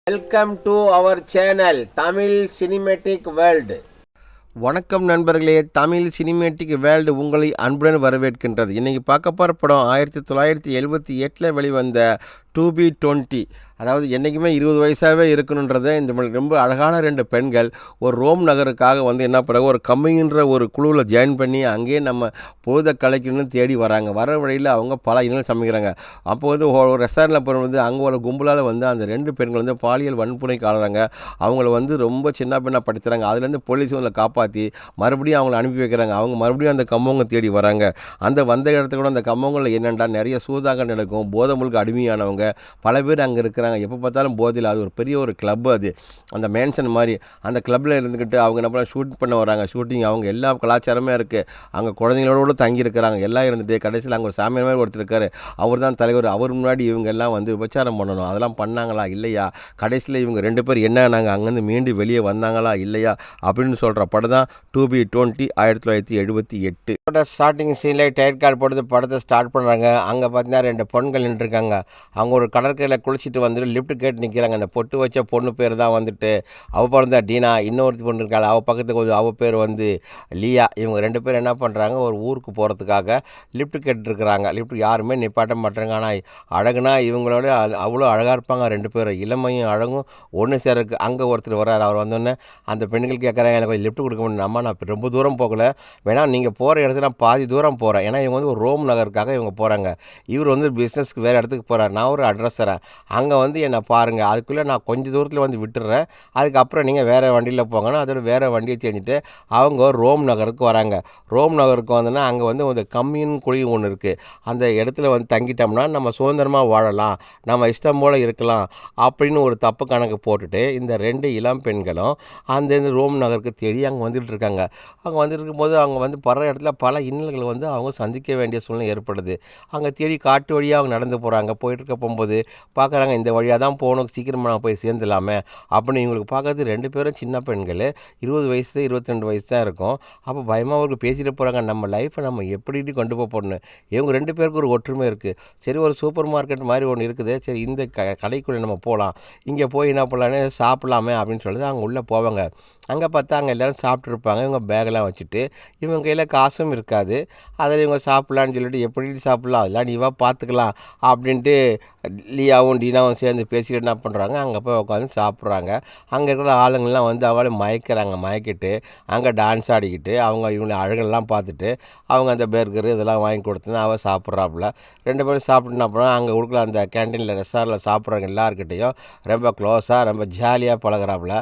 Welcome to our channel Tamil cinematic world. வணக்கம் நண்பர்களே, Tamil cinematic world உங்களை அன்புடன் வரவேற்கின்றது. இன்றைக்கி பார்க்க போகிற படம் 1978 வெளிவந்த 2B20. அதாவது என்றைக்குமே 20 வயசாகவே இருக்கணுன்றதை இந்த ரொம்ப அழகான 2 பெண்கள் ஒரு ரோம் நகருக்காக என்ன பண்ணுறாங்க, ஒரு கம்மிங்கிற ஒரு குழுவில் ஜாயின் பண்ணி அங்கேயே நம்ம பொழுத கலைக்கணும்னு தேடி வராங்க. வர வழியில் அவங்க பல இனங்கள் சமைக்கிறாங்க. அப்போ ஒரு ரெஸ்டாரண்ட்டில் போகிற அங்கே ஒரு கும்பலால் அந்த 2 பெண்கள் பாலியல் வன்முறைக்கு ஆளுறாங்க. அவங்கள ரொம்ப சின்ன பெண்ணாக படுத்துறாங்க. அதுலேருந்து போலீஸ் காப்பாற்றி மறுபடியும் அவங்கள அனுப்பி வைக்கிறாங்க. அவங்க மறுபடியும் அந்த கம்பவங்க தேடி வராங்க. அந்த வந்த இடத்துல கூட அந்த கம்பவங்களில் என்னென்னா நிறைய சூதாங்க நடக்கும். போதை முழுக்க அடிமையானவங்க பல பேர் அங்கே இருக்கிறாங்க. எப்போ பார்த்தாலும் போதையில். அது ஒரு பெரிய ஒரு கிளப். அது அந்த மேன்ஷன் மாதிரி. அந்த கிளப்பில் இருந்துக்கிட்டு அவங்க என்ன பண்ண ஷூட் பண்ண வராங்க. ஷூட்டிங் அவங்க எல்லா கலாச்சாரமே இருக்குது. அங்கே குழந்தைங்களோட தங்கியிருக்கிறாங்க. எல்லாம் இருந்துட்டு கடைசியில் அங்கே ஒரு சாமியார் மாதிரி ஒருத்தர் இருக்கார். அவர் தான் தலைவர். அவர் முன்னாடி இவங்க எல்லாம் விபச்சாரம் பண்ணணும். அதெல்லாம் பண்ணாங்களா இல்லையா, கடைசியில் இவங்க 2 பேர் என்ன ஆனாங்க, அங்கேருந்து மீண்டு வெளியே வந்தாங்களா இல்லையா அப்படின்னு சொல்கிற படம் தான் 2B20 1978. ஸ்டார்டிங் சீனில் டைட் கார்டு போட்டு படத்தை ஸ்டார்ட் பண்ணுறாங்க. அங்கே பார்த்தீங்கன்னா 2 பெண்கள் நின்றுருக்காங்க. அவங்க ஒரு கடற்கரையில் குளிச்சுட்டு லிஃப்ட் கேட்டு நிற்கிறாங்க. அந்த பொட்டு வச்ச பொண்ணு பேர் தான் அவள் பிறந்தா டீனா. இன்னொரு பொண்ணு இருக்காள், அவள் பக்கத்துக்கு அவள் பேர் லியா. இவங்க 2 பேர் என்ன பண்ணுறாங்க, ஒரு ஊருக்கு போகிறதுக்காக லிஃப்ட் கேட்டுருக்குறாங்க. லிஃப்ட் யாருமே நிப்பாட்ட மாட்டாங்க. ஆனால் அழகுனா இவங்களோட அவ்வளோ அழகாக இருப்பாங்க 2 பேரும். இளமையும் அழகும் ஒன்று சேருக்கு. அங்கே ஒருத்தர் வர்றார். அவர் வந்தோடனே அந்த பெண்கள் கேட்குறாங்க, எனக்கு லிஃப்ட் கொடுக்க முடியும். அம்மா நான் ரொம்ப தூரம் போகலை, வேணால் நீங்கள் போகிற இடத்துல நான் பாதி தூரம் போகிறேன். ஏன்னா இவங்க ஒரு ரோம் நகருக்காக இவங்க போகிறாங்க. இவர் பிஸ்னஸ்க்கு வேறு இடத்துக்கு போகிறார். நான் ஒரு அட்ரஸ் தரேன், அங்கே என்னை பாருங்கள். அதுக்குள்ளே நான் கொஞ்சம் தூரத்தில் விட்டுறேன். அதுக்கப்புறம் நீங்கள் வேறு வண்டியில் போங்கன்னா அதோட வேறு வண்டியை செஞ்சுட்டு அவங்க ரோம் நகருக்கு வராங்க. ரோம் நகருக்கு வந்தோன்னா அங்கே ஒரு கம்யூன் குழி ஒன்று இருக்குது. அந்த இடத்துல தங்கிட்டோம்னா நம்ம சுதந்திரமாக வாழலாம், நம்ம இஷ்டம் போல் இருக்கலாம் அப்படின்னு ஒரு தப்பு கணக்கு போட்டுட்டு இந்த 2 இளம் பெண்களும் அந்த ரோம் நகருக்கு தேடி அங்கே வந்துட்டு இருக்காங்க. அங்கே வந்துட்டு இருக்கும்போது அவங்க படுற இடத்துல பல இன்னல்கள் அவங்க சந்திக்க வேண்டிய சூழ்நிலை ஏற்படுது. அங்கே தேடி காட்டு வழியாக அவங்க நடந்து போகிறாங்க. போயிட்டுருக்க போகும்போது பார்க்குறாங்க, இந்த வழியாக தான் போகணும், சீக்கிரமாக நான் போய் சேர்ந்துலாமே அப்படின்னு. இவங்களுக்கு பார்க்கறது 2 பேரும் சின்ன பெண்கள், 20 வயசு 22 வயசு தான் இருக்கும். அப்போ பயமாக அவருக்கு பேசிட்டு போகிறாங்க, நம்ம லைஃப்பை நம்ம எப்படி கொண்டு போகணும். இவங்க 2 பேருக்கு ஒரு ஒற்றுமை இருக்குது. சரி, ஒரு சூப்பர் மார்க்கெட் மாதிரி ஒன்று இருக்குது, சரி இந்த கடைக்குள்ளே நம்ம போகலாம், இங்கே போய் என்ன பண்ணலான்னு சாப்பிட்லாமே அப்படின்னு சொல்லிட்டு அவங்க உள்ளே போவாங்க. அங்கே பார்த்தா அங்கே எல்லோரும் சாப்பிட்ருப்பாங்க. இவங்க பேக்கெல்லாம் வச்சுட்டு இவங்க கையில் காசும் இருக்காது. அதில் இவங்க சாப்பிட்லான்னு சொல்லிட்டு எப்படி சாப்பிட்லாம், அதெல்லாம் நீவா பார்த்துக்கலாம் அப்படின்ட்டு லியாவும் டீனாவும் சேர்ந்து பேசிட்டு என்ன பண்ணுறாங்க, அங்கே போய் உட்காந்து சாப்பிட்றாங்க. அங்கே இருக்கிற ஆளுங்கள்லாம் அவளை மயக்கிறாங்க. மயக்கிட்டு அங்கே டான்ஸ் ஆடிக்கிட்டு இவங்களை அழகெல்லாம் பார்த்துட்டு அவங்க அந்த பர்கரு இதெல்லாம் வாங்கி கொடுத்துன்னு அவள் சாப்பிட்றாப்புல. 2 பேரும் சாப்பிட்டு என்ன பண்ணால் அங்கே கொடுக்கல அந்த கேன்டீனில் ரெஸ்டாரண்ட்டில் சாப்பிட்றவங்க எல்லாருக்கிட்டையும் ரொம்ப க்ளோஸாக ரொம்ப ஜாலியாக பழகிறாப்புல.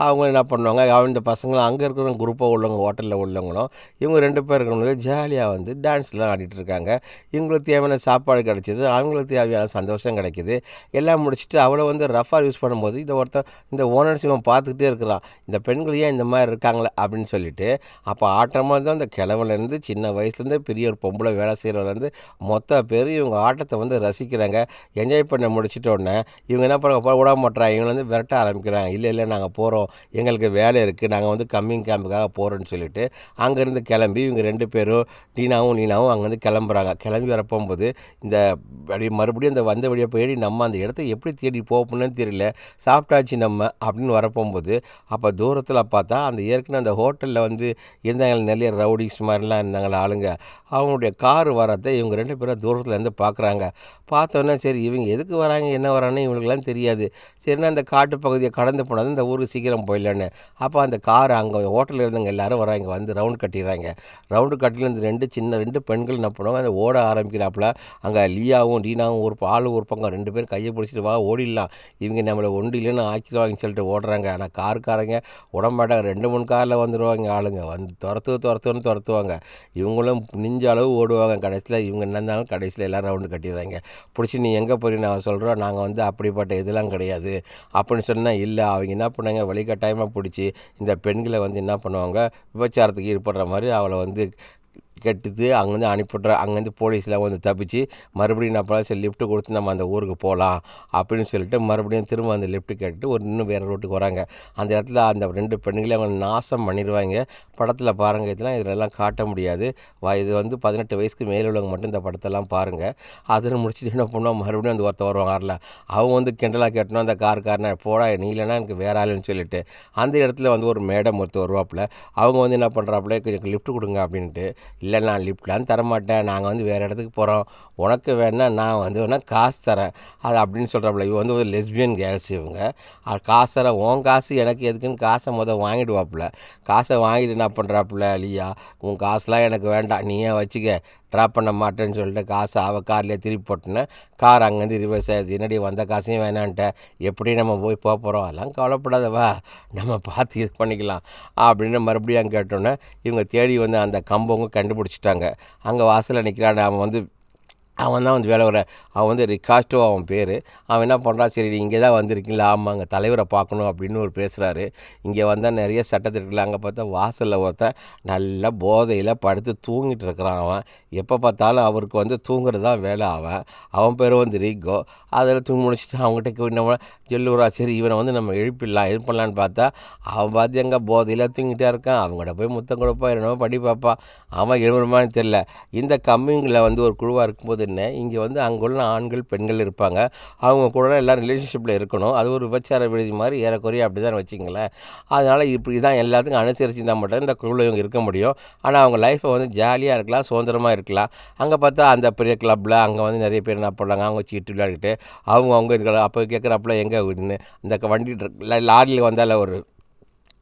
அவங்க என்ன பண்ணுவாங்க, இந்த பசங்களும் அங்கே இருக்கிற குரூப்பாக உள்ளவங்க ஹோட்டலில் உள்ளவங்களும் இவங்க 2 பேர் இருக்கிறவங்க ஜாலியாக டான்ஸ்லாம் ஆடிட்டு இருக்காங்க. இவங்களுக்கு தேவையான சாப்பாடு கிடச்சிது, அவங்களுக்கு தேவையான சந்தோஷம் கிடைக்கிது. எல்லாம் முடிச்சுட்டு அவளை ரஃபாக யூஸ் பண்ணும்போது இந்த ஓனர்ஸ் இவன் பார்த்துக்கிட்டே இருக்கிறான், இந்த பெண்கள் ஏன் இந்த மாதிரி இருக்காங்களே அப்படின்னு சொல்லிட்டு. அப்போ ஆட்டமாக தான் இந்த கிழவன்லேருந்து சின்ன வயசுலேருந்து பெரிய ஒரு பொம்பளை வேலை செய்கிறவலேருந்து மொத்த பேர் இவங்க ஆட்டத்தை ரசிக்கிறாங்க. என்ஜாய் பண்ண முடிச்சிட்டோடனே இவங்க என்ன பண்ணுறாங்க, விட மாட்டாங்க. இவங்க விரட்ட ஆரம்பிக்கிறாங்க. இல்லை நாங்கள் போகிறோம், எங்களுக்கு வேலை இருக்குது, நாங்கள் கம்மிங் கேம்புக்காக போகிறோன்னு சொல்லிட்டு அங்கேருந்து கிளம்பி இவங்க 2 பேரும் நீனாவும் அங்கேருந்து கிளம்புறாங்க. கிளம்பி வரப்போகும்போது இந்த மறுபடியும் அந்த வந்த வழியாக போய் நம்ம அந்த இடத்த எப்படி தேடி போகணும்னு தெரியல, சாப்பிட்டாச்சு நம்ம அப்படின்னு வரப்போகும்போது அப்போ தூரத்தில் பார்த்தா அந்த ஏற்கனவே அந்த ஹோட்டலில் இருந்தாங்க நிறைய ரவுடிஸ் மாதிரிலாம் இருந்தாங்களே ஆளுங்க, அவங்களுடைய கார் வரதை இவங்க 2 பேரும் தூரத்துலேருந்து பார்க்குறாங்க. பார்த்தோன்னே சரி இவங்க எதுக்கு வராங்க என்ன வரான்னு இவங்களுக்குலாம் தெரியாது. சரின்னா அந்த காட்டு பகுதியை கடந்து போனது இந்த ஊருக்கு சீக்கிரம் போயிடலான்னு. அப்போ அந்த கார் அங்கே ஹோட்டலில் இருந்தவங்க எல்லோரும் வராங்க, ரவுண்டு கட்டிடுறாங்க. ரவுண்டு கட்டியில் இந்த 2 பெண்கள் என்ன பண்ணுவாங்க, அந்த ஓட ஆரம்பிக்கிறாப்புல. அங்கே லியாவும் டீனாவும் ஒரு பக்கம் 2 பேரும் கையை பிடிச்சிட்டு வா ஓடிடலாம், இவங்க நம்மளை ஒன்று இல்லைன்னு ஆக்கிடுவாங்கன்னு சொல்லிட்டு ஓடுறாங்க. ஆனால் காருக்காரங்க உடம்பாட்டாங்க. 2-3 காரில் வந்துடுவாங்க ஆளுங்க, துரத்துவாங்க. இவங்களும் நிஞ்ச அளவு ஓடுவாங்க. கடைசியில் இவங்க என்ன இருந்தாலும் கடைசியில் எல்லோரும் ரவுண்டு கட்டிடுறாங்க. பிடிச்சி நீ எங்கே போறீங்க நான் சொல்கிறோம், நாங்கள் அப்படிப்பட்ட இதெல்லாம் கிடையாது அப்படின்னு சொன்னால் இல்லை. அவங்க என்ன பண்ணாங்க, வழிகட்டாயமாக பிடிச்சி இந்த பெண்களை என்ன பண்ணுவாங்க, விபச்சாரத்துக்கு ஈடுபடுற மாதிரி அவளை கட்டுது அங்கேருந்து அனுப்பிவிட்றேன். அங்கேருந்து போலீஸ்லாம் வந்து தப்பிச்சு மறுபடியும் நான் சரி லிஃப்ட்டு கொடுத்து நம்ம அந்த ஊருக்கு போகலாம் அப்படின்னு சொல்லிட்டு மறுபடியும் திரும்ப அந்த லிஃப்ட்டு கேட்டுட்டு இன்னும் வேறு ரோட்டுக்கு வராங்க. அந்த இடத்துல அந்த 2 பெண்களையும் அவங்க நாசம் பண்ணிடுவாங்க. படத்தில் பாருங்கள், இதிலெல்லாம் காட்ட முடியாது. இது 18 வயசுக்கு மேலே உள்ளவங்க மட்டும் இந்த படத்தெல்லாம் பாருங்கள். அதில் முடிச்சுட்டு என்ன பண்ணுவோம், மறுபடியும் அந்த ஒருத்தர் வருவாங்கல்ல, அவங்க கிண்டலாக கேட்டணும் அந்த காரனை, போடா நீ இல்லைன்னா எனக்கு வேற ஆளுன்னு சொல்லிட்டு அந்த இடத்துல ஒரு மேடம் ஒருத்தர் வருவாப்புல. அவங்க என்ன பண்ணுறாப்புல, கொஞ்சம் லிஃப்ட் கொடுங்க அப்படின்ட்டு. இல்லை நான் லிஃப்ட்லாம் தரமாட்டேன், நாங்கள் வேறு இடத்துக்கு போகிறோம், உனக்கு வேணா நான் வேணா காசு தரேன் அது அப்படின்னு சொல்கிறாப்புல. இவங்க ஒரு லெஸ்பியன் கேர்ள்ஸ். இவங்க காசு தரேன், உன் காசு எனக்கு எதுக்குன்னு காசை வாங்கிடுவாப்புல. காசை வாங்கிட்டு என்ன பண்ணுறாப்புல, லியா உன் காசுலாம் எனக்கு வேண்டாம், நீயே வச்சுக்க, ட்ராப் பண்ண மாட்டேன்னு சொல்லிட்டு காசை அவள் கார்லேயே திருப்பி போட்டுனேன். கார் அங்கேருந்து ரிவர்ஸ் ஆகிடுது. என்னடி வந்த காசையும் வேணான்ட்ட, எப்படி நம்ம போய் போகிறோம், அதெல்லாம் கவலைப்படாதவா, நம்ம பார்த்து இது பண்ணிக்கலாம் அப்படின்னு மறுபடியும் அங்கே கேட்டோன்னே இவங்க தேடி அந்த கம்பவங்க கண்டுபிடிச்சிட்டாங்க. அங்கே வாசலில் நிற்கிறான். அவன் தான் வேலை வர, அவன் ரிகாஸ்டோ அவன் பேர். அவன் என்ன பண்ணுறான், சரி இங்கே தான் வந்திருக்கீங்களா, ஆமாங்க தலைவரை பார்க்கணும் அப்படின்னு பேசுகிறாரு. இங்கே வந்தால் நிறைய சட்டத்திருக்குல்ல. அங்கே பார்த்தா வாசலில் ஒருத்தன் நல்ல போதையில் படுத்து தூங்கிட்டு இருக்கிறான். அவன் எப்போ பார்த்தாலும் அவருக்கு தூங்குறது தான் வேலை. அவன் பேர் ரிகோ. அதில் தூங்கி முடிச்சுட்டு அவங்ககிட்ட நம்ம ஜெல்லூரா, சரி இவனை நம்ம எழுப்பிடலாம், இது பண்ணலான்னு பார்த்தா அவன் பார்த்து எங்கே போதையில் தூங்கிட்டே இருக்கான். அவங்கள்ட்ட போய் முத்தம் கொடுப்பா, என்னமோ படி பார்ப்பா, அவன் எழுவுறமான்னு தெரில. இந்த கம்மிங்கில் ஒரு குழுவாக இருக்கும்போது இங்கே அங்குள்ள ஆண்கள் பெண்கள் இருப்பாங்க. அவங்க கூட எல்லோரும் ரிலேஷன்ஷிப்பில் இருக்கணும். அது ஒரு விபச்சார விடுதி மாதிரி ஏறக்குறைய அப்படி தான் வச்சுங்களேன். அதனால் இப்படி தான் எல்லாத்துக்கும் அனுசரித்து இருந்தால் மட்டும் இந்த குழுவில் இவங்க இருக்க முடியும். ஆனால் அவங்க லைஃப்பை ஜாலியாக இருக்கலாம், சுதந்திரமாக இருக்கலாம். அங்கே பார்த்தா அந்த பெரிய கிளப்பில் அங்கே நிறைய பேர் என்ன பண்ணாங்க, அவங்க சீட்டு விளையாடிக்கிட்டு அவங்க இருக்கலாம். அப்போ கேட்குறப்பல எங்கே இந்த வண்டி லாரியில் வந்தால்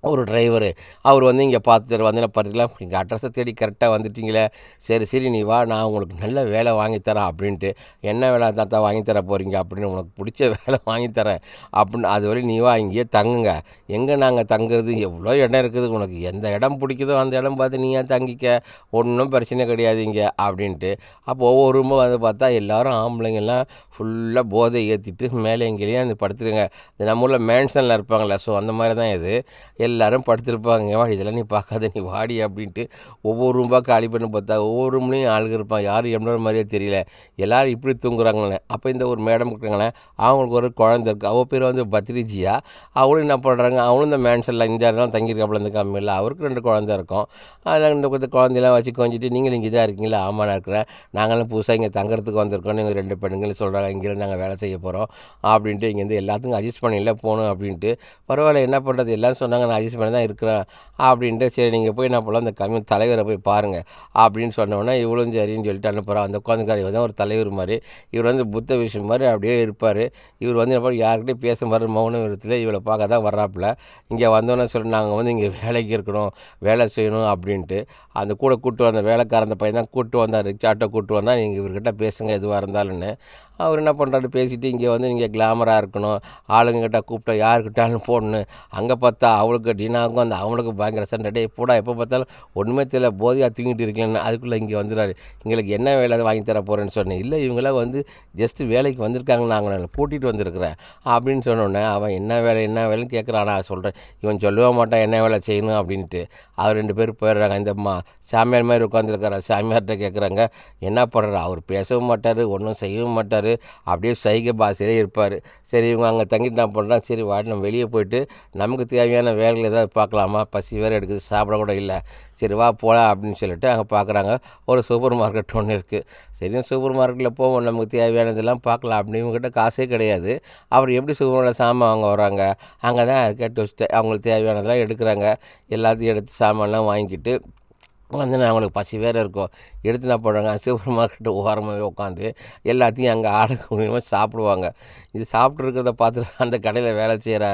ஒரு டிரைவரு, அவர் இங்கே பார்த்துட்டு பார்த்தீங்களா, இங்கே அட்ரஸை தேடி கரெக்டாக வந்துட்டிங்களே, சரி நீ வா, நான் உங்களுக்கு நல்ல வேலை வாங்கித்தரேன் அப்படின்ட்டு. என்ன வேலை தாத்தா வாங்கித்தர போகிறீங்க அப்படின்னு, உனக்கு பிடிச்ச வேலை வாங்கித்தரேன் அப்படின்னு. அதுவரை நீ வா, இங்கேயே தங்குங்க. எங்கே நாங்கள் தங்குறது, எவ்வளோ இடம் இருக்குது, உனக்கு எந்த இடம் பிடிக்குதோ அந்த இடம் பார்த்து நீ ஏன் தங்கிக்க, ஒன்றும் பிரச்சனை கிடையாது இங்கே அப்படின்ட்டு. அப்போ ஒவ்வொரு ரூமும் பார்த்தா எல்லோரும் ஆம்பளைங்கெல்லாம் ஃபுல்லாக போதை ஏற்றிட்டு மேலே எங்கேயும் படுத்துருங்க. இந்த நம்ம ஊரில் மேன்ஷனில் இருப்பாங்களே, ஸோ அந்த மாதிரி தான் இது. எல்லோரும் படுத்துருப்பாங்க. வா இதெல்லாம் நீ பார்க்காத, நீ வாடி அப்படின்ட்டு ஒவ்வொரு ரூம்பாக காலி பண்ணி பார்த்தா ஒவ்வொரு ரூம்லேயும் ஆளுங்க இருப்பான். யாரும் எவ்வளோ மாதிரியே தெரியல, எல்லோரும் இப்படி தூங்குறாங்களே. அப்போ இந்த ஒரு மேடம் இருக்கிறாங்களே, அவங்களுக்கு ஒரு குழந்தை இருக்குது. அவள் பேர் பத்ரிஜியா. அவளும் என்ன பண்ணுறாங்க, அவளும் இந்த மேன்ஷனில் இந்த இடம்லாம் தங்கியிருக்காப்புல இந்த கம்மியில். அவருக்கு 2 குழந்தை இருக்கும். அதில் 2 குழந்தையெல்லாம் வச்சு கொஞ்சிட்டு, நீங்கள் இங்கே தான் இருக்கீங்களா, ஆமாம் நான் இருக்கிறேன், நாங்களும் புதுசாக இங்கே தங்குறதுக்கு வந்திருக்கோம், நீங்கள் 2 பெண்கள் சொல்கிறாங்க, இங்கேருந்து நாங்கள் வேலை செய்ய போகிறோம் அப்படின்ட்டு. இங்கேருந்து எல்லாத்துக்கும் அட்ஜஸ்ட் பண்ணியில் போகணும் அப்படின்ட்டு. பரவாயில்ல என்ன பண்ணுறது, எல்லாம் சொன்னாங்க, நான் அட்ஜஸ்ட் பண்ணி தான் இருக்கிறேன் அப்படின்ட்டு. சரி நீங்கள் போய் என்ன பண்ணலாம், அந்த கம்மி தலைவரை போய் பாருங்கள் அப்படின்னு சொன்னோன்னே இவளும் சரின்னு சொல்லிட்டு அனுப்புகிறான். அந்த உட்காந்துக்காரி ஒரு தலைவர் மாதிரி, இவர் புத்த விஷயம் மாதிரி அப்படியே இருப்பார். இவர் என்ன யார்கிட்டையும் பேச மாதிரி மௌன விதத்தில் இவளை பார்க்க தான் வர்றாப்புல. இங்கே வந்தோன்னே சொல்லி நாங்கள் இங்கே வேலைக்கு இருக்கணும், வேலை செய்யணும் அப்படின்ட்டு. அந்த கூட கூப்பிட்டு வந்த வேலைக்காரன் அந்த பையன் தான் கூப்பிட்டு வந்தார், ரிச்சார்ட்டை கூப்பிட்டு வந்தால் நீங்கள் இவர்கிட்ட பேசுங்க எதுவாக இருந்தாலும்னு. அவர் என்ன பண்ணுறாரு, பேசிவிட்டு இங்கே நீங்கள் கிளாமராக இருக்கணும், ஆளுங்கிட்ட கூப்பிட்டா யாருக்கிட்டாலும் போடணும். அங்கே பார்த்தா அவளுக்கு டினாக்கும் அவனுக்கு பயங்கர சண்டை, போடா எப்போ பார்த்தாலும் ஒன்றுமே தெரியல, போதையாக தூங்கிட்டு இருக்கலன்னு. அதுக்குள்ளே இங்கே வந்துடுறாரு, எங்களுக்கு என்ன வேலை வாங்கி தர போகிறேன்னு சொன்னேன். இல்லை இவங்களாம் ஜஸ்ட்டு வேலைக்கு வந்திருக்காங்க, நாங்கள் கூட்டிகிட்டு வந்திருக்கிறேன் அப்படின்னு சொன்னோன்னே அவன் என்ன வேலைன்னு கேட்குறான். நான் சொல்கிறேன், இவன் சொல்லவே மாட்டான் என்ன வேலை செய்யணும் அப்படின்ட்டு. அவர் 2 பேர் போயிடுறாங்க. இந்த சாமியார் மாதிரி உட்காந்துருக்காரு. சாமியார்கிட்ட கேட்குறாங்க என்ன பண்ணுறாரு, அவர் பேசவும் மாட்டார், ஒன்றும் செய்யவும் மாட்டார், அப்படியே சைகை பாஷையிலே இருப்பார். சரி இவங்க அங்கே தங்கிட்டு நான் பண்ணுறான், சரி வாடி நம்ம வெளியே போயிட்டு நமக்கு தேவையான வேலைகள் ஏதாவது பார்க்கலாமா, பசி வேறு எடுக்குது, சாப்பிட கூட இல்லை, சரி வா போகலாம் அப்படின்னு சொல்லிட்டு அங்கே பார்க்குறாங்க. ஒரு சூப்பர் மார்க்கெட் ஒன்று இருக்குது. சரி சூப்பர் மார்க்கெட்டில் போவோம், நமக்கு தேவையானதெல்லாம் பார்க்கலாம் அப்படின்னு. இவங்ககிட்ட காசே கிடையாது. அப்புறம் எப்படி சூப்பர் மார்க்கெட்டில் சாமான் வாங்க வராங்க, அங்கே தான் கேட்டு வச்சுட்டு அவங்களுக்கு தேவையானதெல்லாம் எடுக்கிறாங்க. எல்லாத்தையும் எடுத்து சாமான்லாம் வாங்கிக்கிட்டு நான் அவங்களுக்கு பசி வேறு இருக்கும், எடுத்து என்ன பண்ணுறாங்க, சூப்பர் மார்க்கெட்டு ஓரமாகவே உட்காந்து எல்லாத்தையும் அங்கே ஆளுக்கு மூலியமாக சாப்பிடுவாங்க. இது சாப்பிட்ருக்கிறத பார்த்துட்டு அந்த கடையில் வேலை செய்கிற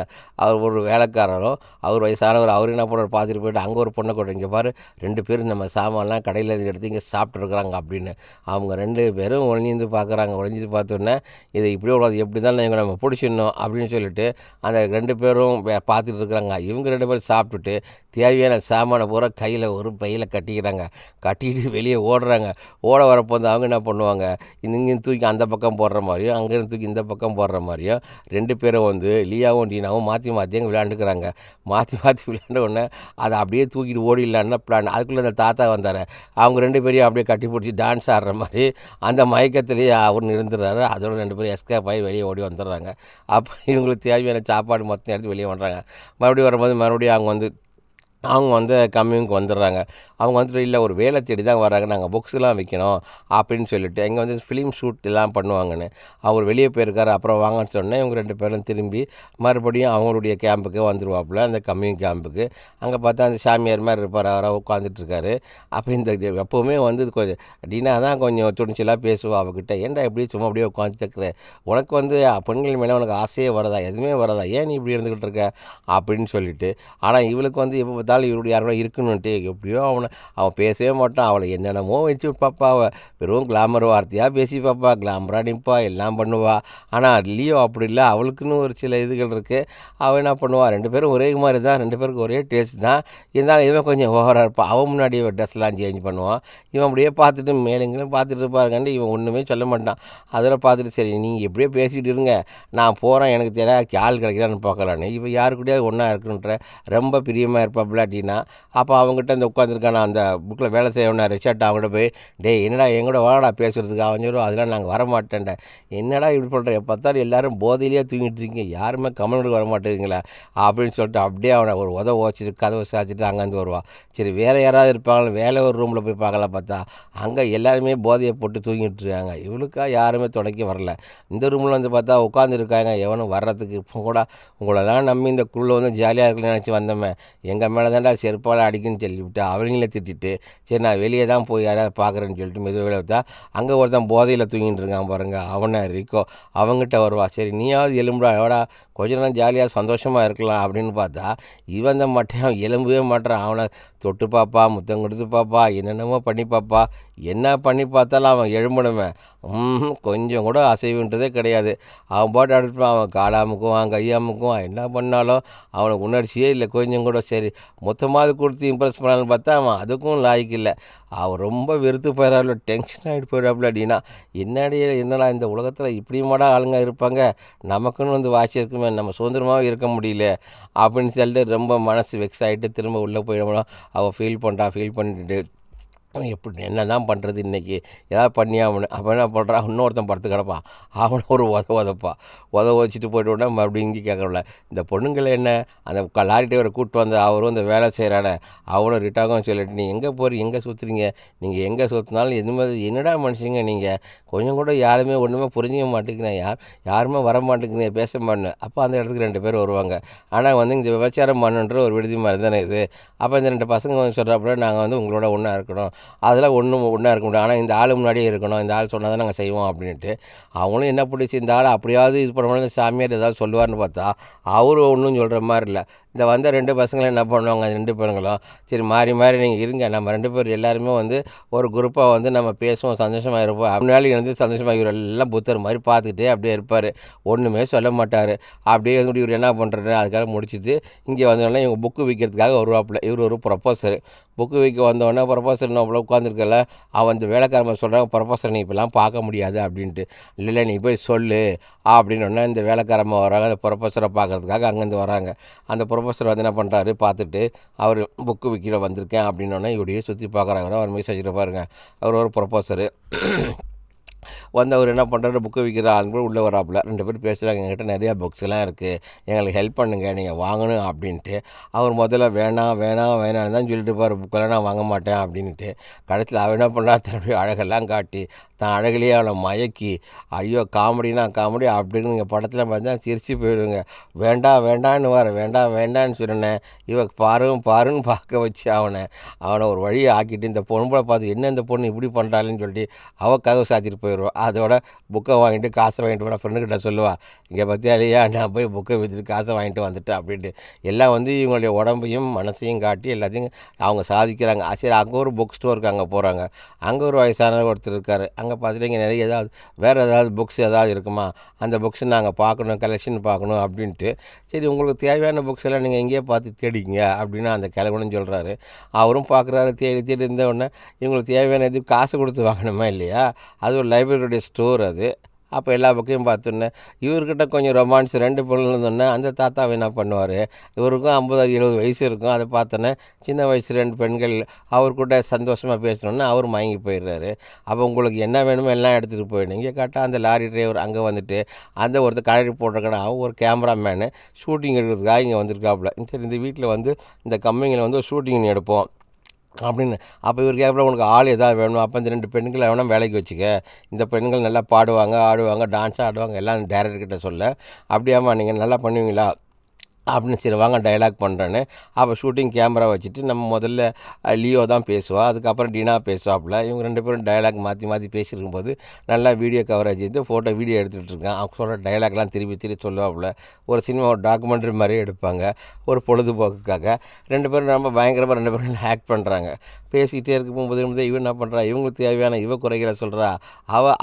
அவர் ஒரு வேலைக்காரரும், அவர் வயசானவர், அவர் என்ன பண்ணுறாரு பார்த்துட்டு போய்ட்டு அங்கே ஒரு பொண்ணை கொண்டு, இங்கே பாரு 2 பேரும் நம்ம சாமான்லாம் கடையில் எடுத்து இங்கே சாப்பிட்ருக்குறாங்க அப்படின்னு. அவங்க 2 பேரும் ஒளிஞ்சிருந்து பார்க்குறாங்க. ஒளிஞ்சிட்டு பார்த்தோன்னே இதை இப்படியே உள்ளது எப்படி தான் இவங்க நம்ம பிடிச்சிடணும் அப்படின்னு சொல்லிட்டு அந்த 2 பேரும் பார்த்துட்டு இருக்கிறாங்க. இவங்க 2 பேரும் சாப்பிட்டுட்டு தேவையான சாமானை பூரா கையில் ஒரு பையில் கட்டிக்கிறாங்க. கட்டிட்டு வெளியே ஓடுறாங்க. ஓடுறாங்க. ஓட வரப்போ வந்து அவங்க என்ன பண்ணுவாங்க, இங்கேருந்து தூக்கி அந்த பக்கம் போடுற மாதிரியும், அங்கேருந்து தூக்கி இந்த பக்கம் போடுற மாதிரியும் 2 பேரும் வந்து லியாவும் டீனாவும் மாற்றி மாற்றி அங்கே விளையாண்டுக்கிறாங்க. மாற்றி மாற்றி விளையாண்ட உடனே அதை அப்படியே தூக்கிட்டு ஓடிடலான்னு பிளான். அதுக்குள்ளே அந்த தாத்தா வந்தார். அவங்க 2 பேரையும் அப்படியே கட்டி பிடிச்சி டான்ஸ் ஆடுற மாதிரி அந்த மயக்கத்திலேயே அவர் இருந்துடுறாரு. அதோட 2 பேரும் எஸ்கேப் ஆகி வெளியே ஓடி வந்துடுறாங்க. அப்போ இவங்களுக்கு தேவையான சாப்பாடு மொத்தம் எடுத்து வெளியே வந்துடுறாங்க. மறுபடியும் வரும்போது மறுபடியும் அவங்க வந்து கம்மிங்க்கு வந்துடுறாங்க. அவங்க வந்துட்டு இல்லை ஒரு வேலை தேடி தான் வர்றாங்க, நாங்கள் புக்ஸ்லாம் விற்கணும் அப்படின்னு சொல்லிட்டு இங்கே வந்து ஃபிலிம் ஷூட் எல்லாம் பண்ணுவாங்கன்னு அவர் வெளியே போயிருக்காரு. அப்புறம் வாங்கன்னு சொன்னேன். இவங்க 2 பேரும் திரும்பி மறுபடியும் அவங்களுடைய கேம்புக்கு வந்துடுவாப்புல, அந்த கம்மிங் கேம்புக்கு. அங்கே பார்த்தா அந்த சாமியார் மாதிரி இருப்பார், அவராக உட்காந்துட்ருக்காரு. அப்போ இந்த எப்போவுமே வந்து கொஞ்சம் டீனா தான் கொஞ்சம் துணிச்சலாக பேசுவா அவகிட்ட. ஏன்டா எப்படி சும்மா அப்படியே உட்காந்துருக்குற, உனக்கு வந்து பெண்கள் மேலே உனக்கு ஆசையே வரதா, எதுவுமே வரதா, ஏன் நீ இப்படி இருந்துக்கிட்டு இருக்க அப்படின்னு சொல்லிட்டு. ஆனால் இவளுக்கு வந்து எப்போ பார்த்தாலும் இவருடைய யாரோட இருக்கணுன்ட்டு எப்படியோ அவன் பேசவே மாட்டான். அவளை என்னென்னமோ வச்சு பார்ப்பா. அவள் வெறும் கிளாமர் வார்த்தையாக பேசி பார்ப்பா, கிளாமராக நிற்பா, எல்லாம் பண்ணுவா. ஆனால் லியோ அப்படி இல்லை, அவளுக்குன்னு ஒரு சில இதுகள் இருக்குது. அவள் என்ன பண்ணுவாள், 2 பேரும் ஒரே மாதிரி தான், 2 பேருக்கு ஒரே டேஸ்ட் தான். இருந்தாலும் இவன் கொஞ்சம் ஓவராக இருப்பான். அவன் முன்னாடி ட்ரெஸ்லாம் சேஞ்ச் பண்ணுவான். இவன் அப்படியே பார்த்துட்டு மேலுங்களும் பார்த்துட்டு இருப்பாருக்காண்டி இவன் ஒன்றுமே சொல்ல மாட்டான். அதில் பார்த்துட்டு சரி நீங்கள் எப்படியே பேசிகிட்டு இருங்க, நான் போகிறேன், எனக்கு தெரியாது ஆள் கிடைக்கிறான்னு பார்க்கலான்னு. இவன் யாரு கூடயாவது ஒன்றா இருக்குன்ற ரொம்ப பிரியமாக இருப்பாப்புல அப்படின்னா. அப்போ அவங்ககிட்ட அந்த உட்காந்துருக்கான அந்த புக்கில் வேலை செய்யணும்னா ரிச்சர்ட் அவங்ககிட்ட போய், டே என்னடா எங்கூட வாடா பேசுகிறதுக்கு, அவன் சொல்லுவோம் அதெல்லாம் நாங்கள் வரமாட்டேன்டா. என்னடா இப்படி பண்ணுறேன், பார்த்தாலும் எல்லோரும் போதையிலேயே தூங்கிட்டு இருக்கீங்க, யாருமே கமலுக்கு வர மாட்டேங்கிறீங்களா அப்படின்னு சொல்லிட்டு அப்படியே அவனை ஒரு ஓச்சிட்டு கதவை சாச்சிட்டு அங்கேருந்து வருவான். சரி வேறு யாராவது இருப்பாங்களோ, வேலை ஒரு ரூமில் போய் பார்க்கலாம். பார்த்தா அங்கே எல்லாருமே போதையை போட்டு தூங்கிட்டு இருக்காங்க. இவளுக்கா யாருமே துணைக்க வரல. இந்த ரூமில் வந்து பார்த்தா உட்காந்துருக்காங்க, எவனும் வர்றதுக்கு. இப்போ கூட உங்களெல்லாம் நம்பி இந்த குள்ள வந்து ஜாலியாக இருக்குன்னு நினச்சி வந்தோமே, எங்கள் மேலே தான்டா செருப்பால் அடிக்குன்னு சொல்லிவிட்டு அவங்களே திட்டிட்டு சரி நான் வெளியே தான் போய் யாராவது பார்க்குறேன்னு சொல்லிட்டு மெதுவில் பார்த்தா அங்கே ஒருத்தன் போதையில் தூங்கிட்டு இருக்கான் பாருங்கள், அவனை ரிக்கோ. அவங்ககிட்ட வருவா. சரி நீயாவது எலும்புடா, எவடா கொஞ்ச நேரம் ஜாலியாக சந்தோஷமாக இருக்கலாம் அப்படின்னு பார்த்தா இவன் தான் மட்டும் எலும்பவே மாட்டான். அவனை தொட்டு பார்ப்பா, முத்தம் கொடுத்து பார்ப்பா, என்னென்னமோ பண்ணி பார்ப்பா. என்ன பண்ணி பார்த்தாலும் அவன் எழும்பணுமே, கொஞ்சம் கூட அசைவுன்றதே கிடையாது. அவன் பாட்டு அடுப்பான், அவன் காலாமுக்குவான் கையாமுக்குவான், என்ன பண்ணாலும் அவனுக்கு உணர்ச்சியே இல்லை கொஞ்சம் கூட. சரி மொத்தமாவது கொடுத்து இம்ப்ரெஸ் பண்ணலான்னு பார்த்தா அவன் அதுக்கும் லாய்க்கு இல்லை. அவன் ரொம்ப வெறுத்து போயிடாப்புல, டென்ஷன் ஆகிட்டு போயிடாப்புல. அப்படின்னா என்னடா இந்த உலகத்தில் இப்படியுமாடா ஆளுங்க இருப்பாங்க, நமக்குன்னு வந்து வாட்சி இருக்குமே, நம்ம சுதந்திரமாகவே இருக்க முடியல அப்படின்னு சொல்லிட்டு ரொம்ப மனசு வெக்ஸ் ஆகிட்டு திரும்ப உள்ளே போயிடணும். அவள் ஃபீல் பண்ணிட்டு எப்படி என்ன தான் பண்ணுறது இன்றைக்கி, ஏதாவது பண்ணியா அவனு. அப்போ என்ன பண்ணுறான், இன்னொருத்தன் படுத்து கிடப்பான், அவனை ஒரு வச்சிட்டு போய்ட்டு உடனே மறுபடியும் இங்கே கேட்கல. இந்த பொண்ணுங்களை என்ன அந்த லாரி டிரைவரை கூப்பிட்டு வந்து அவரும் இந்த வேலை செய்கிறானே அவனும் ரிட்டாகவும் சொல்லிட்டு, நீ எங்கே போகிறீங்க, எங்கே சுற்றுறீங்க, நீங்கள் எங்கே சுற்றினாலும் எதுவுமே என்னடா மனுஷங்க நீங்கள், கொஞ்சம் கூட யாருமே ஒன்றுமே புரிஞ்சிக்க மாட்டேங்கிறேன், யாருமே வர மாட்டேங்கிறீங்க, பேச மாட்டேன். அப்போ அந்த இடத்துக்கு 2 பேர் வருவாங்க. ஆனால் வந்து இந்த விபச்சாரம் பண்ணுன்ற ஒரு விடுதி மாதிரி தானே இது. அப்போ இந்த 2 பசங்க வந்து சொல்கிறப்ப நாங்கள் வந்து உங்களோட ஒன்றா இருக்கணும், அதெல்லாம் ஒன்றா இருக்க முடியும், ஆனால் இந்த ஆள் முன்னாடியே இருக்கணும், இந்த ஆள் சொன்னால் தான் நாங்கள் செய்வோம் அப்படின்ட்டு. அவங்களும் என்ன பிடிச்சி இந்த ஆள் அப்படியாவது இது பண்ண சாமியார் ஏதாவது சொல்லுவார்னு பார்த்தா அவரும் ஒன்றும் சொல்கிற மாதிரி இல்லை. இந்த வந்த 2 பசங்களும் என்ன பண்ணுவாங்க, அந்த 2 பேருங்களும் சரி மாறி நீங்கள் இருங்க, நம்ம 2 பேர் எல்லாருமே வந்து ஒரு குரூப்பாக வந்து நம்ம பேசுவோம், சந்தோஷமாக இருப்போம். அப்படினாலும் வந்து சந்தோஷமாக இவர் எல்லாம் புத்தர் மாதிரி பார்த்துக்கிட்டே அப்படியே இருப்பார், ஒன்றுமே சொல்ல மாட்டார். அப்படியே வந்து இவர் என்ன பண்ணுறாரு அதுக்காக முடிச்சுட்டு இங்கே வந்தோடனே இவங்க புக்கு விற்கிறதுக்காக வருவாப்பில். இவர் ஒரு ப்ரொஃபஸர். புக்கு விற்க வந்தோடனே ப்ரொஃபஸர் அவ்வளோ உட்காந்துருக்கல. அவன் இந்த வேலைக்காரன் சொல்கிறாங்க, ப்ரொஃபஸர் நீ இப்போலாம் பார்க்க முடியாது அப்படின்ட்டு. இல்லை நீ போய் சொல்லு அப்படின்னோடனே இந்த வேலைக்காரம்மா வராங்க, அந்த ப்ரொஃபஸரை பார்க்குறதுக்காக அங்கேருந்து வராங்க. அந்த ப்ரொஃபஸர் வந்து என்ன பண்ணுறாரு, பார்த்துட்டு அவர் புக்கு விற்கிற வந்திருக்கேன் அப்படின்னோடனே இப்படியே சுற்றி பார்க்குறாங்க. அவர் மெசேஜ் பாருங்க, அவர் ஒரு ப்ரொஃபஸரு வந்து அவர் என்ன பண்ணுறாரு, புக்கு விற்கிற ஆளுங்க கூட உள்ளே வராப்புல. 2 பேர் பேசுகிறாங்க, எங்கிட்ட நிறையா புக்ஸ்லாம் இருக்குது, எங்களுக்கு ஹெல்ப் பண்ணுங்கள், நீங்கள் வாங்கணும் அப்படின்ட்டு. அவர் முதல்ல வேணான்னு தான் சொல்லிட்டு இருப்பார், புக்கெல்லாம் நான் வாங்க மாட்டேன் அப்படின்ட்டு. கடைசியில் அவர் என்ன பண்ணா, தன்னுடைய அழகெல்லாம் காட்டி தான் அழகிலேயே அவனை மயக்கி, ஐயோ காமெடினா காமெடி அப்படின்னு நீங்கள் படத்தில் பார்த்தா சிரிச்சு போயிடுங்க. வேண்டான்னு வேண்டான்னு சொன்னேன். பாருன்னு பார்க்க வச்சு அவனை ஒரு வழியை ஆக்கிட்டு இந்த பொண்ணை பார்த்து என்ன இந்த பொண்ணு இப்படி பண்ணுறாள்னு சொல்லிட்டு அவள் கதவை சாத்திட்டு போயிடுவான். அதோட புக்கை வாங்கிட்டு காசை வாங்கிட்டு வர ஃப்ரெண்டுக்கிட்ட சொல்லுவாள், இங்கே பற்றியாலையா நான் போய் புக்கை விற்றுட்டு காசை வாங்கிட்டு வந்துட்டேன் அப்படின்ட்டு. எல்லாம் வந்து இவங்களுடைய உடம்பையும் மனசையும் காட்டி எல்லாத்தையும் அவங்க சாதிக்கிறாங்க. சரி அங்கே ஒரு புக் ஸ்டோருக்கு அங்கே போகிறாங்க. அங்கே ஒரு வயசான ஒருத்தர் இருக்கார். அங்கே அங்கே பார்த்துட்டு இங்கே நிறைய வேறு ஏதாவது புக்ஸ் ஏதாவது இருக்குமா, அந்த புக்ஸ் நாங்கள் பார்க்கணும், கலெக்ஷன் பார்க்கணும் அப்படின்ட்டு. சரி, உங்களுக்கு தேவையான புக்ஸ் எல்லாம் நீங்கள் எங்கேயே பார்த்து தேடிங்க அப்படின்னு அந்த கிழவனும் சொல்கிறாரு. அவரும் பார்க்குறாரு, தேடி தேடி இருந்த உடனே இவங்களுக்கு தேவையான இது காசு கொடுத்து வாங்கணுமா இல்லையா, அது ஒரு லைப்ரரியுடைய ஸ்டோர் அது. அப்போ எல்லா புக்கையும் பார்த்தோன்னே இவர்கிட்ட கொஞ்சம் ரொமான்ஸ் 2 பொருள் இருந்தோன்னே அந்த தாத்தாவை என்ன பண்ணுவார், இவருக்கும் 50-70 வயசு இருக்கும். அதை பார்த்தோன்னே சின்ன வயசு 2 பெண்கள் அவர் கூட சந்தோஷமாக பேசணுன்னு அவர் மயங்கி போயிடுறாரு. அப்போ உங்களுக்கு என்ன வேணுமோ எல்லாம் எடுத்துகிட்டு போயிடும். இங்கே கேட்டால் அந்த லாரி டிரைவர் அங்கே வந்துட்டு அந்த ஒருத்தர் கலரி போட்டிருக்கான அவன் ஒரு கேமராமேனு ஷூட்டிங் எடுக்கிறதுக்காக இங்கே வந்திருக்காப்புல. சரி, இந்த வீட்டில் வந்து இந்த கம்பெனியில் வந்து ஷூட்டிங் எடுப்போம் அப்படின்னு. அப்போ இவர் கேட்கல, உனக்கு ஆள் எதாவது வேணும், அப்போ இந்த 2 பெண்களை வேணால் வேலைக்கு வச்சுக்க, இந்த பெண்கள் நல்லா பாடுவாங்க, ஆடுவாங்க, டான்ஸாக ஆடுவாங்க, எல்லாம் டைரக்டர்கிட்ட சொல்ல. அப்படியாம்மா நீங்கள் நல்லா பண்ணுவீங்களா அப்படின்னு. சரி வாங்க டைலாக் பண்ணுறேன்னு. அப்போ ஷூட்டிங் கேமரா வச்சுட்டு நம்ம முதல்ல லியோ தான் பேசுவா, அதுக்கப்புறம் டினா பேசுவாப்புல. இவங்க 2 பேரும் டைலாக் மாற்றி மாற்றி பேசியிருக்கும்போது நல்லா வீடியோ கவரேஜ் எடுத்து ஃபோட்டோ வீடியோ எடுத்துகிட்டு இருக்கேன். அவங்க சொல்கிற டைலாக்லாம் திருப்பி திருப்பி சொல்லுவாப்புல. ஒரு சினிமா ஒரு டாக்குமெண்ட்ரி மாதிரியே எடுப்பாங்க ஒரு பொழுதுபோக்குக்காக. 2 பேரும் ரொம்ப பயங்கரமாக 2 பேரும் ஆக்ட் பண்ணுறாங்க. பேசிக்கிட்டே இருக்கும்போது இவன் என்ன பண்ணுறா, இவங்களுக்கு தேவையான குறைகளை சொல்கிறா,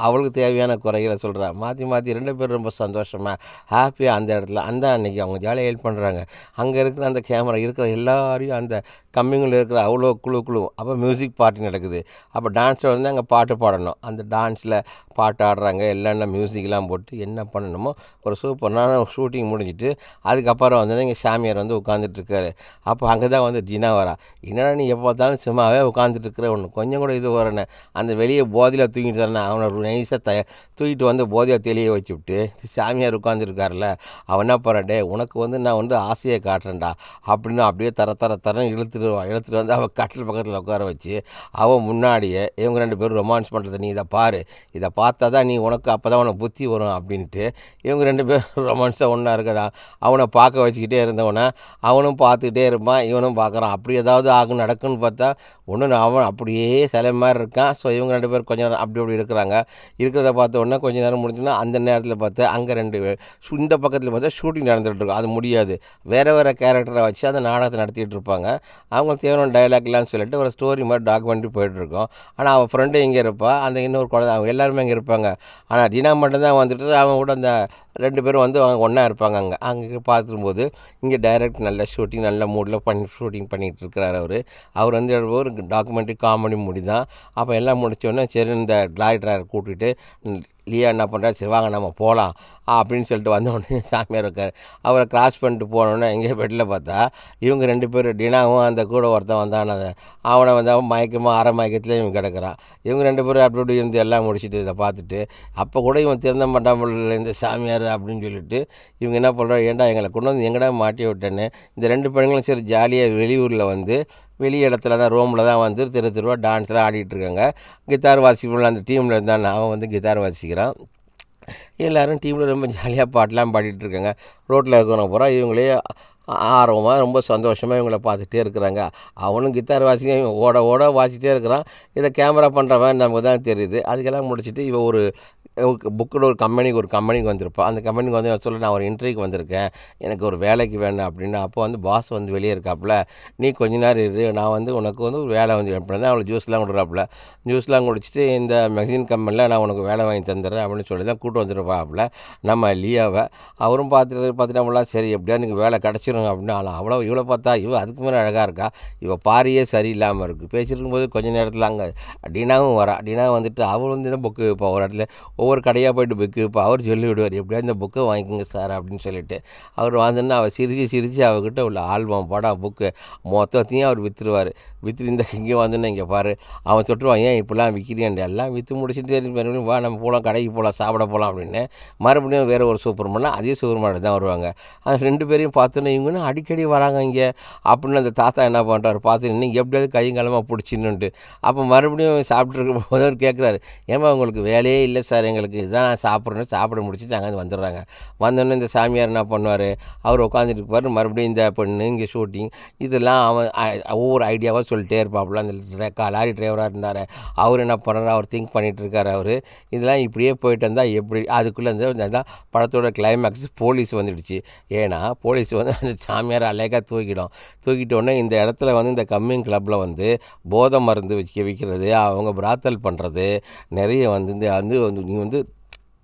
அவளுக்கு தேவையான குறைகளை சொல்கிறா. மாற்றி மாற்றி 2 பேரும் ரொம்ப சந்தோஷமாக ஹாப்பியாக அந்த இடத்துல அந்த அன்றைக்கி அவங்க ஜாலியாக ஹெல்ப் பண்ணுறாங்க. அங்கே இருக்கிற அந்த கேமரா இருக்கிற எல்லாரையும் அந்த கம்மிங்கில் இருக்கிற அவ்வளோ குழு. அப்போ மியூசிக் பார்ட்டி நடக்குது. அப்போ டான்ஸில் வந்து அங்கே பாட்டு பாடணும். அந்த டான்ஸில் பாட்டு ஆடுறாங்க. எல்லாம் மியூசிக்லாம் போட்டு என்ன பண்ணணுமோ ஒரு சூப்பரான ஷூட்டிங் முடிஞ்சிட்டு அதுக்கப்புறம் வந்து இங்கே சாமியார் வந்து உட்காந்துட்ருக்காரு. அப்போ அங்கே தான் வந்து டினா வரா. என்னடா நீ எப்போ பார்த்தாலும் சும்மாவே உட்காந்துட்ருக்கிற, ஒன்று கொஞ்சம் கூட இது வரேன்னு அந்த வெளியே போதையில் தூங்கிட்டு தானே அவனை நைஸாக தூக்கிட்டு வந்து போதையை தெளிய வச்சு விட்டு சாமியார் உட்காந்துருக்காருல்ல, அவன் என்ன பண்ணுறே, உனக்கு வந்து நான் வந்து ஆசையை காட்டுறேன்டா அப்படின்னு அப்படியே தரன்னு இழுத்துட்டு வந்து அவள் கட்டில் பக்கத்தில் உட்கார வச்சு அவன் முன்னாடியே இவங்க 2 பேரும் ரொமான்ஸ் பண்ணுறதை நீ இதை பாரு, இதை பார்த்தா தான் நீ உனக்கு அப்போ தான் உனக்கு புத்தி வரும் அப்படின்ட்டு இவங்க 2 பேரும் ரொமான்ஸாக ஒன்றா இருக்கதா அவனை பார்க்க வச்சுக்கிட்டே இருந்தவனை அவனும் பார்த்துக்கிட்டே இருப்பான், இவனும் பார்க்குறான். அப்படி ஏதாவது நடக்குன்னு பார்த்தா ஒன்று அவன் அப்படியே சிலை மாதிரி இருக்கான். ஸோ இவங்க 2 பேரும் கொஞ்சம் நேரம் அப்படி இருக்கிறாங்க. இருக்கிறத பார்த்த உடனே கொஞ்சம் நேரம் முடிஞ்சுன்னா அந்த நேரத்தில் பார்த்து அங்கே 2 பேர் இந்த பக்கத்தில் பார்த்தா ஷூட்டிங் நடந்துகிட்டு இருக்கும். அது முடியாது, வேறு கேரக்டரை வச்சு அந்த நாடகத்தை நடத்திட்டு இருப்பாங்க. அவங்க தேவையான டைலாக்லாம் சொல்லிட்டு ஒரு ஸ்டோரி மாதிரி டாக்குமெண்ட்ரி போயிட்டுருக்கோம். ஆனால் அவன் ஃப்ரெண்டு எங்கே இருப்பா, அந்த இன்னொரு குழந்தை, அவங்க எல்லாருமே அங்கே இருப்பாங்க. ஆனால் டினா மட்டும்தான் வந்துட்டு அவன் கூட அந்த 2 பேரும் வந்து அவங்க ஒன்றா இருப்பாங்க. அங்கே பார்த்துரும்போது இங்கே டைரக்ட் நல்ல ஷூட்டிங் நல்ல மூடில் ஷூட்டிங் பண்ணிகிட்டு இருக்கிறார். அவர் வந்து ஒரு டாக்குமெண்ட்ரி காமெடி முடி தான். அப்போ எல்லாம் முடித்தோடனே சரி இந்த லாரி டிரைவர் கூட்டிகிட்டு லியா என்ன பண்ணுறா, சரி வாங்க நம்ம போகலாம் அப்படின்னு சொல்லிட்டு வந்தோடனே சாமியார் இருக்கார். அவரை கிராஸ் பண்ணிட்டு போனோன்னே எங்கேயோ பெட்டில் பார்த்தா இவங்க 2 பேரும் டினாவும் அந்த கூட ஒருத்தன் வந்தான். அவனை வந்து அவன் அரை மயக்கத்தில் இவன் கிடக்கிறான். இவங்க 2 பேரும் அப்படி இருந்து எல்லாம் முடிச்சுட்டு இதை பார்த்துட்டு அப்போ கூட இவன் திறந்த மாட்டாமல் இந்த சாமியார் அப்படின்னு சொல்லிட்டு இவங்க என்ன பண்ணுறா, ஏன்டா எங்களை கொண்டு வந்து எங்கடா மாட்டி விட்டேன்னு இந்த 2 பெண்களும் சரி ஜாலியாக வெளியூரில் வந்து வெளி இடத்துல தான் ரோமில் தான் வந்து திருவா டான்ஸ்லாம் ஆடிட்டுருக்காங்க. கித்தார் வாசிக்கலாம் அந்த டீமில் இருந்தான், அவன் வந்து கித்தார் வாசிக்கிறான். எல்லோரும் டீமில் ரொம்ப ஜாலியாக பாட்டெலாம் பாடிட்டுருக்காங்க. ரோட்டில் இருக்கிறவங்க பூரா இவங்களே ஆர்வமாக ரொம்ப சந்தோஷமாக இவங்கள பார்த்துட்டே இருக்கிறாங்க. அவனும் கித்தார் வாசிக்க இவன் ஓட வாசிக்கிட்டே இருக்கிறான். இதை கேமரா பண்ணுறவன் நமக்கு தான் தெரியுது. அதுக்கெல்லாம் முடிச்சுட்டு இவன் ஒரு புக்கில் ஒரு கம்பெனிக்கு வந்திருப்பான். அந்த கம்பெனிக்கு வந்து நான் சொல்ல, நான் ஒரு இன்டர்வியூக்கு வந்திருக்கேன், எனக்கு ஒரு வேலைக்கு வேணும் அப்படின்னு. அப்போ வந்து பாஸ் வந்து வெளியே இருக்காப்புல, நீ கொஞ்ச நேரம் இரு, நான் வந்து உனக்கு வந்து ஒரு வேலை வந்து எப்படி தான் அவளுக்கு ஜூஸ்லாம் கொடுக்குறாப்புல. ஜூஸ்லாம் குடிச்சிட்டு இந்த மெகசின் கம்பெனியில் நான் உனக்கு வேலை வாங்கி தந்துடுறேன் அப்படின்னு சொல்லி தான் கூட்டு வந்துருப்பாப்புல நம்ம லியாவை. அவரும் பார்த்துட்டு நம்மளாம் சரி எப்படியா எனக்கு வேலை கிடச்சிரும் அப்படின்னு. ஆனால் இவ்வளோ பார்த்தா அதுக்கு மேலே அழகாக இருக்கா, பாரியே சரியில்லாமல் இருக்குது. பேசிட்டு இருக்கும்போது கொஞ்சம் நேரத்தில் அங்கே டினாவும் வரா. டினா வந்துட்டு அவள் வந்து இந்த புக்கு இப்போ ஒரு இடத்துல ஒவ்வொரு கடையாக போய்ட்டு புக்கு இப்போ அவர் சொல்லி விடுவார், எப்படியா இந்த புக்கை வாங்கிக்கோங்க சார் அப்படின்னு சொல்லிட்டு. அவர் வாங்கினா அவள் சிரித்து அவர்கிட்ட உள்ள ஆல்பம் படம் புக்கு மொத்தத்தையும் அவர் விற்றுருவார். இந்த இங்கே வந்துன்னு இங்கே பாரு அவன் தொட்டுருவான், ஏன் இப்படிலாம் விற்கிறேன், எல்லாம் விற்று முடிச்சுட்டு மறுபடியும் வா நம்ம போகலாம், கடைக்கு போகலாம், சாப்பிட போகலாம் அப்படின்னு. மறுபடியும் வேறு ஒரு சூப்பர் மார்க்கெட் அதே சூப்பர் மார்க்கெட் தான் வருவாங்க. அந்த 2 பேரையும் பார்த்தோன்னே இவங்கன்னா அடிக்கடி வராங்க இங்கே அப்படின்னு அந்த தாத்தா என்ன பண்ணுறாரு, பார்த்து நீங்கள் எப்படியாவது கையங்காலமாக பிடிச்சின்னுட்டு. அப்போ மறுபடியும் சாப்பிட்டு இருக்கும்போது அவர் கேட்குறாரு, ஏமா உங்களுக்கு வேலையே இல்லை சார், எங்களுக்கு இதுதான் நான் சாப்பிட முடிச்சுட்டு அங்கே வந்துடுறாங்க. வந்தோடனே இந்த சாமியார் என்ன பண்ணுவார், அவர் உட்காந்துட்டு இருப்பார். மறுபடியும் இந்த பொண்ணு இங்கே ஷூட்டிங் இதெல்லாம் அவன் ஒவ்வொரு ஐடியாவாக சொல்லிட்டே இருப்பாப்புல. அந்த லாரி டிரைவராக இருந்தார், அவர் என்ன பண்ணுறாரு, அவர் திங்க் பண்ணிகிட்ருக்காரு. இதெல்லாம் இப்படியே போயிட்டு இருந்தால் எப்படி, அதுக்குள்ளே அந்த படத்தோட கிளைமேக்ஸ் போலீஸ் வந்துடுச்சு. ஏன்னா போலீஸ் வந்து அந்த சாமியார் அலேக்கா தூக்கிட்டோடனே இந்த இடத்துல வந்து இந்த கம்மிங் கிளப்பில் வந்து போதை மருந்து விற்கிறது, அவங்க பிராத்தல் பண்ணுறது நிறைய வந்து இந்த நீங்கள் வந்து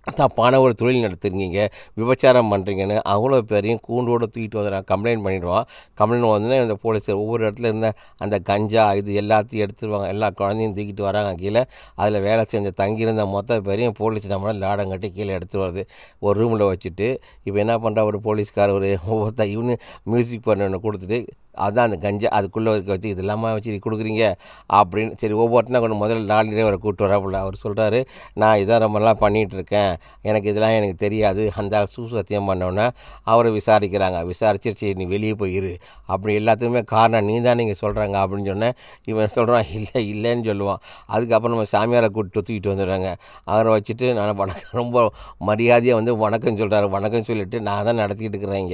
தப்பான ஒரு தொழில் நடத்துறீங்க, விபச்சாரம் பண்ணுறீங்கன்னு அவ்வளோ பேரையும் கூண்டோடு தூக்கிட்டு வந்து நான் கம்ப்ளைண்ட் பண்ணிவிடுவோம். கம்ப்ளைண்ட் வந்து இந்த போலீஸ் ஒவ்வொரு இடத்துல இருந்த அந்த கஞ்சா இது எல்லாத்தையும் எடுத்துருவாங்க. எல்லா குழந்தையும் தூக்கிட்டு வராங்க கீழே. அதில் வேலை செஞ்ச தங்கியிருந்த மொத்த பேரையும் போலீஸ் நம்மளால் லாடம் கட்டி கீழே எடுத்து வருது ஒரு ரூமில் வச்சுட்டு. இப்போ என்ன பண்ணுறா ஒரு போலீஸ்கார் ஒரு இவனு மியூசிக் பண்ண கொடுத்துட்டு அதுதான் அந்த கஞ்சா அதுக்குள்ளே இருக்க வச்சு இது இல்லாமல் வச்சு கொடுக்குறீங்க அப்படின்னு. சரி ஒவ்வொருத்தனா கொண்டு முதல்ல நாளிலே அவரை கூப்பிட்டு வராப்புல. அவர் சொல்கிறாரு, நான் இதான் ரொம்பலாம் பண்ணிகிட்ருக்கேன், எனக்கு இதெல்லாம் எனக்கு தெரியாது. அந்த சத்தியம் பண்ணோன்னே அவரை விசாரிக்கிறாங்க. விசாரிச்சு சரி நீ வெளியே போயிரு அப்படி எல்லாத்துக்குமே காரணம் நீ தான் நீங்கள் சொல்கிறாங்க அப்படின்னு சொன்னேன். இவன் சொல்கிறான் இல்லைன்னு சொல்லுவான். அதுக்கப்புறம் நம்ம சாமியாரை தூக்கிட்டு வந்துடுறாங்க. அவரை வச்சுட்டு நான் வணக்கம் ரொம்ப மரியாதையாக வந்து வணக்கம் சொல்கிறாரு. வணக்கம் சொல்லிவிட்டு நான் தான் நடத்திக்கிட்டு இருக்கிறேன்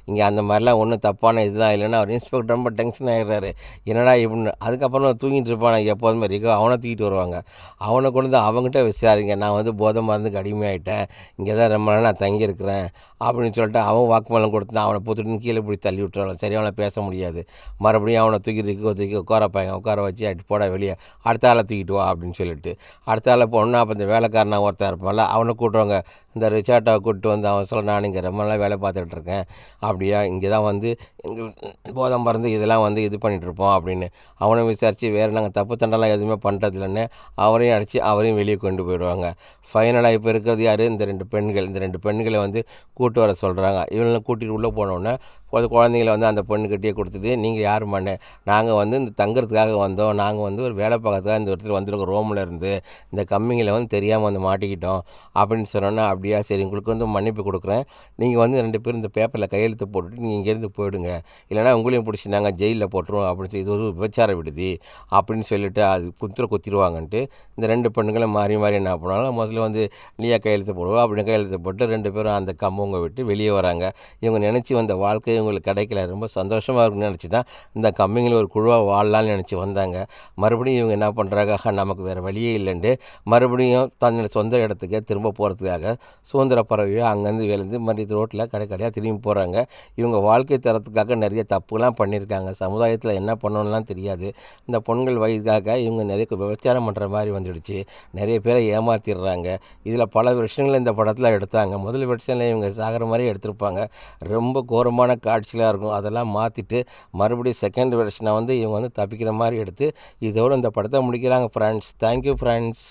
இங்கே அந்த மாதிரிலாம் ஒன்றும் தப்பான இதுதான் இல்லைன்னா அவர் இன்ஸ்பெக்டர் ரொம்ப டென்ஷன் ஆகிடுறாரு. என்னடா இப்படின்னு. அதுக்கப்புறம் தூங்கிட்டு இருப்பான் எப்போதுமே இருக்கோ அவனை தூக்கிட்டு வருவாங்க. அவனை கொண்டு வந்து அவங்ககிட்ட விசாரிங்க, நான் வந்து போதை மருந்துக்கு அடிமையாயிட்டேன், இங்கே தான் ரொம்ப நாள் நான் தங்கியிருக்கிறேன் அப்படின்னு சொல்லிட்டு அவன் வாக்குமூலம் கொடுத்து அவனை போட்டுட்டு கீழே பிடிச்சி தள்ளி விட்டுறான். சரி அவனை பேச முடியாது. மறுபடியும் அவனை தூக்கி உட்கார வச்சு அட்டு போட வெளியே அடுத்த ஆளை தூக்கிட்டு வா அப்படின்னு சொல்லிட்டு அடுத்த ஆளை போனால் அப்போ இந்த வேலைக்காரனாக ஒருத்தன் இருப்பான்ல அவனை கூட்டுவாங்க. இந்த ரிச்சார்ட்டை கூப்பிட்டு வந்து அவன் சொல்ல நான் இங்கே ரொம்ப நாளாக வேலை பார்த்துட்ருக்கேன், அப்படியா இங்கே தான் வந்து எங்கள் போதை மருந்து இதெல்லாம் வந்து இது பண்ணிகிட்ருப்போம் அப்படின்னு. அவனை விசாரித்து வேறு நாங்கள் தப்பு தண்டெல்லாம் எதுவுமே பண்ணுறதில்லன்னு அவரையும் அடித்து அவரையும் வெளியே கொண்டு போயிடுவாங்க. ஃபைனலாக இப்போ இருக்கிறது யார், இந்த ரெண்டு பெண்களை வந்து கூட்டு வர சொல்கிறாங்க. இவங்களை கூட்டிகிட்டு உள்ளே போனோன்னே குழந்தைங்கள வந்து அந்த பொண்ணுக்கிட்டே கொடுத்துட்டு நீங்கள் யார் மண்ணு, நாங்கள் வந்து இந்த தங்குறதுக்காக வந்தோம், நாங்கள் வந்து ஒரு வேலை பார்க்கறதுக்காக இந்த இடத்துல வந்துருக்கோம் ரோமில் இருந்து, இந்த கம்மிங்கில் வந்து தெரியாமல் வந்து மாட்டிக்கிட்டோம் அப்படின்னு சொன்னோன்னா அப்படியா சரி உங்களுக்கு வந்து மன்னிப்பு கொடுக்குறேன், நீங்கள் வந்து 2 பேரும் இந்த பேப்பரில் கையெழுத்து போட்டுட்டு நீங்கள் இங்கேருந்து போயிடுங்க, இல்லைனா உங்களையும் பிடிச்சி நாங்கள் ஜெயிலில் போட்டுருவோம் அப்படின்னு சொல்லி இது ஒரு விபச்சார விடுதி அப்படின்னு சொல்லிவிட்டு அது குத்திடுவாங்கன்ட்டு இந்த 2 பெண்களும் மாறி என்ன பண்ணாலும் முதல்ல வந்து நீயா கையெழுத்து போடுவோம் அப்படின்னு கையெழுத்து போட்டு 2 பேரும் அந்த கம்பவங்க விட்டு வெளியே வராங்க. இவங்க நினச்சி வந்த வாழ்க்கை இவங்களுக்கு கிடைக்கல, ரொம்ப சந்தோஷமாக இருக்குன்னு நினச்சி தான் இந்த கம்மிங்கில் ஒரு குழுவாக வாழலான்னு நினச்சி வந்தாங்க. மறுபடியும் இவங்க என்ன பண்ணுறாங்க, நமக்கு வேறு வழியே இல்லைன்ட்டு மறுபடியும் தன்னோட சொந்த இடத்துக்கு திரும்ப போகிறதுக்காக சுதந்திர பறவையோ அங்கேருந்து விழுந்து மறுபடியும் ரோட்டில் கடையாக திரும்பி போகிறாங்க. இவங்க வாழ்க்கை தரத்துக்காக நிறைய தப்புலாம் பண்ணியிருக்காங்க, சமுதாயத்தில் என்ன பண்ணணும்லாம் தெரியாது. இந்த பொண்கள் வயதுக்காக இவங்க நிறைய விபச்சாரம் பண்ணுற மாதிரி வந்துடுச்சு, நிறைய பேரை ஏமாற்றிடுறாங்க. இதில் பல விஷயங்கள் இந்த படத்தில் எடுத்தாங்க. முதல் வருஷத்தில் இவங்க சாகிற மாதிரி எடுத்திருப்பாங்க, ரொம்ப கோரமான காட்சியாக இருக்கும். அதெல்லாம் மாற்றிட்டு மறுபடியும் செகண்ட் வெர்ஷனை வந்து இவங்க வந்து தப்பிக்கிற மாதிரி எடுத்து இதோடு இந்த படத்தை முடிக்கிறாங்க ஃப்ரெண்ட்ஸ். Thank you friends.